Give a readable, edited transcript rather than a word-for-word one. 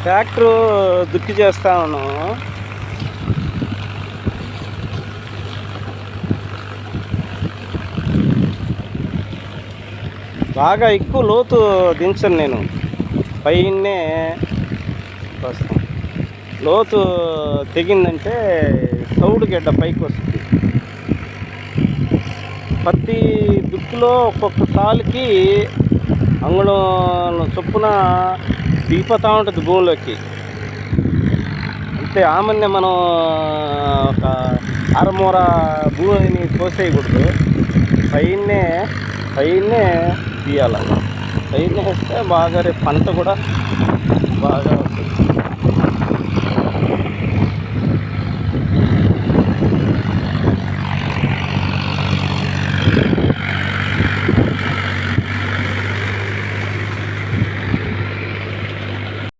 Tractor దుక్కి చేస్తా ఉన్నాము. బాగా ఎక్కువ లోతు దించను నేను, పైనే వస్తాను. లోతు తెగిందంటే సౌడు గడ్డ పైకి వస్తుంది. ప్రతి దుక్కులో ఒక్కొక్క సాలుకి అంగుళం చొప్పున దిగిపోతూ ఉంటుంది భూమిలోకి. అంతే, ఆమెనే మనం ఒక అరమూర భూమిని కోసేయకూడదు. పైనే తీయాలి. పైన వేస్తే బాగా రేపు పంట కూడా బాగా వస్తుంది.